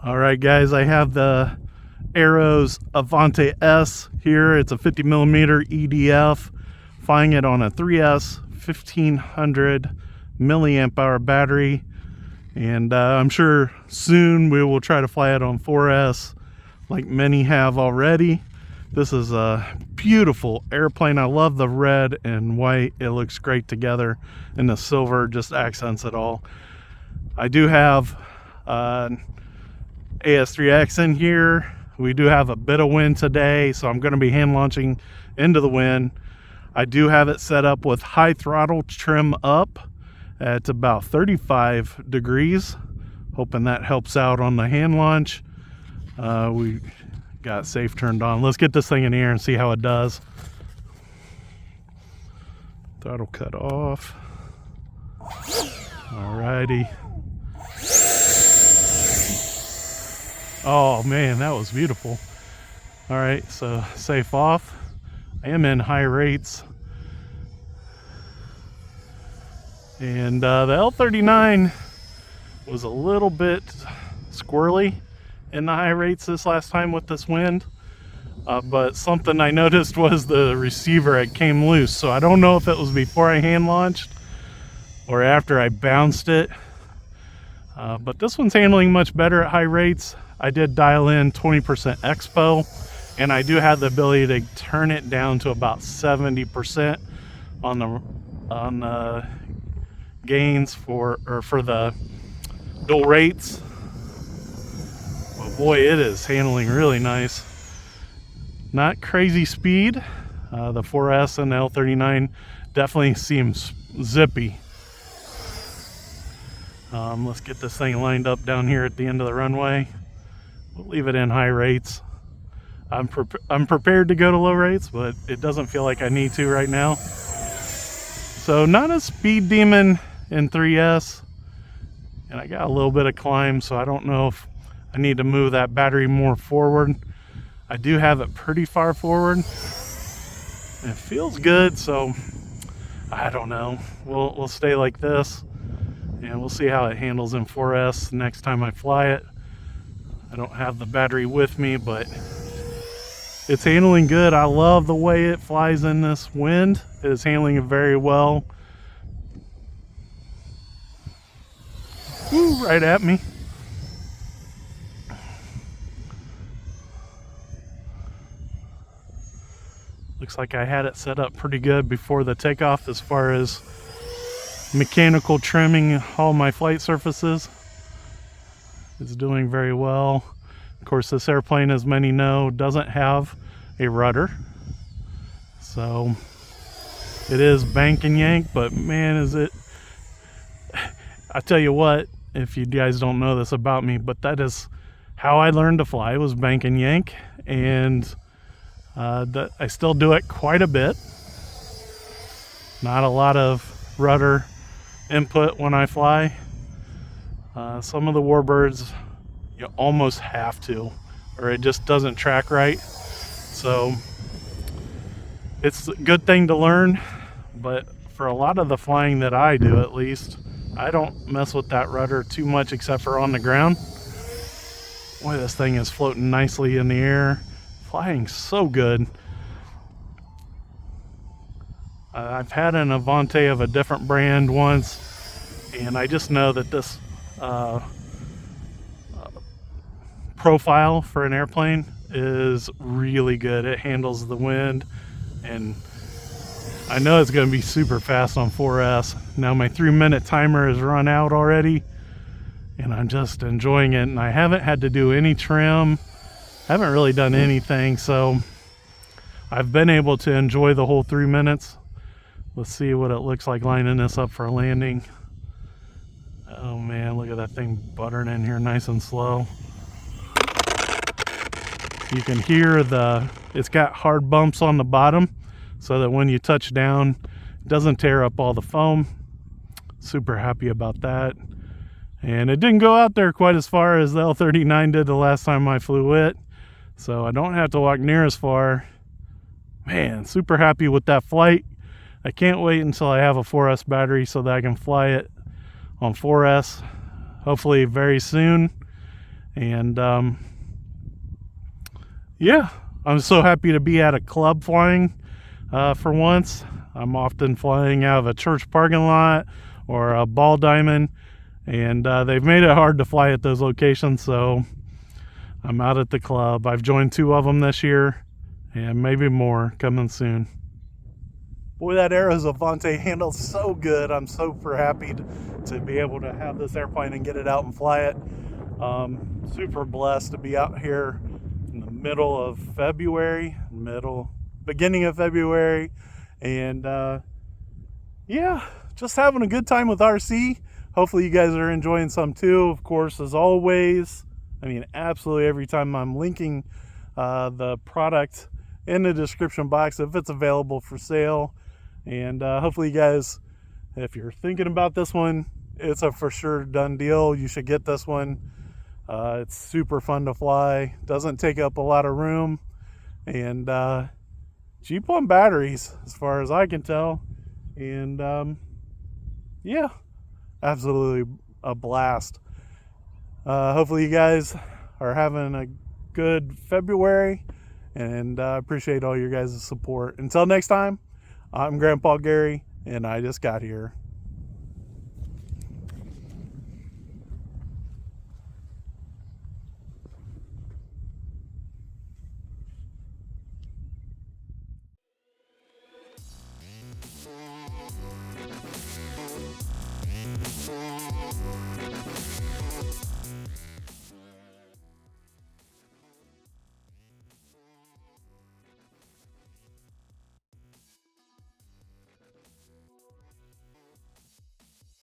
All right, guys, I have the Arrows Avanti S here. It's a 50mm EDF, flying it on a 3S 1500 milliamp hour battery. And I'm sure soon we will try to fly it on 4S like many have already. This is a beautiful airplane. I love the red and white. It looks great together, and the silver just accents it all. I do have AS3X in here. We do have a bit of wind today, so I'm going to be hand launching into the wind. I do have it set up with high throttle trim up at about 35 degrees. Hoping that helps out on the hand launch. We got safe turned on. Let's get this thing in the air and see how it does. Throttle cut off. Alrighty. Oh man, that was beautiful. All right, so safe off. I am in high rates. And the L39 was a little bit squirrely in the high rates this last time with this wind. But something I noticed was the receiver, it came loose. So I don't know if it was before I hand launched or after I bounced it. But this one's handling much better at high rates. I did dial in 20% expo, and I do have the ability to turn it down to about 70% on the gains for the dual rates. But boy, it is handling really nice. Not crazy speed. The 4S and the L39 definitely seems zippy. Let's get this thing lined up down here at the end of the runway. We'll leave it in high rates. I'm prepared to go to low rates, but it doesn't feel like I need to right now. So not a speed demon in 3S, and I got a little bit of climb, so I don't know if I need to move that battery more forward. I do have it pretty far forward. It feels good, so I don't know. We'll stay like this, and we'll see how it handles in 4S next time I fly it. I don't have the battery with me, but it's handling good. I love the way it flies in this wind. It is handling it very well. Woo, right at me. Looks like I had it set up pretty good before the takeoff as far as mechanical trimming all my flight surfaces. It's doing very well. Of course, this airplane, as many know, doesn't have a rudder. So it is bank and yank, but man, is it... I tell you what, if you guys don't know this about me, but that is how I learned to fly, was bank and yank. And I still do it quite a bit. Not a lot of rudder input when I fly. Some of the warbirds you almost have to, or it just doesn't track right. So it's a good thing to learn, but for a lot of the flying that I do, at least, I don't mess with that rudder too much except for on the ground. Boy, this thing is floating nicely in the air, flying so good. I've had an Avanti of a different brand once, and I just know that this profile for an airplane is really good. It handles the wind, and I know it's going to be super fast on 4S. Now my 3-minute timer has run out already, and I'm just enjoying it, and I haven't had to do any trim, haven't really done anything, so I've been able to enjoy the whole 3 minutes. Let's see what it looks like lining this up for a landing. Oh man, look at that thing buttering in here nice and slow. You can hear it's got hard bumps on the bottom so that when you touch down, it doesn't tear up all the foam. Super happy about that. And it didn't go out there quite as far as the L39 did the last time I flew it, so I don't have to walk near as far. Man, super happy with that flight. I can't wait until I have a 4S battery so that I can fly it on 4S, hopefully very soon. And yeah, I'm so happy to be at a club flying for once. I'm often flying out of a church parking lot or a ball diamond, and they've made it hard to fly at those locations, so I'm out at the club. I've joined 2 of them this year, and maybe more coming soon. Boy, that Arrows Avanti handles so good. I'm super happy to be able to have this airplane and get it out and fly it. Super blessed to be out here in the middle of February, beginning of February, and yeah, just having a good time with RC. Hopefully you guys are enjoying some too. Of course, as always, I mean, absolutely every time I'm linking the product in the description box if it's available for sale. And hopefully you guys, if you're thinking about this one, it's a for sure done deal. You should get this one. It's super fun to fly, doesn't take up a lot of room, and cheap on batteries as far as I can tell. And yeah, absolutely a blast. Hopefully you guys are having a good February, and I appreciate all your guys' support. Until next time, I'm Grandpa Gary, and I just got here.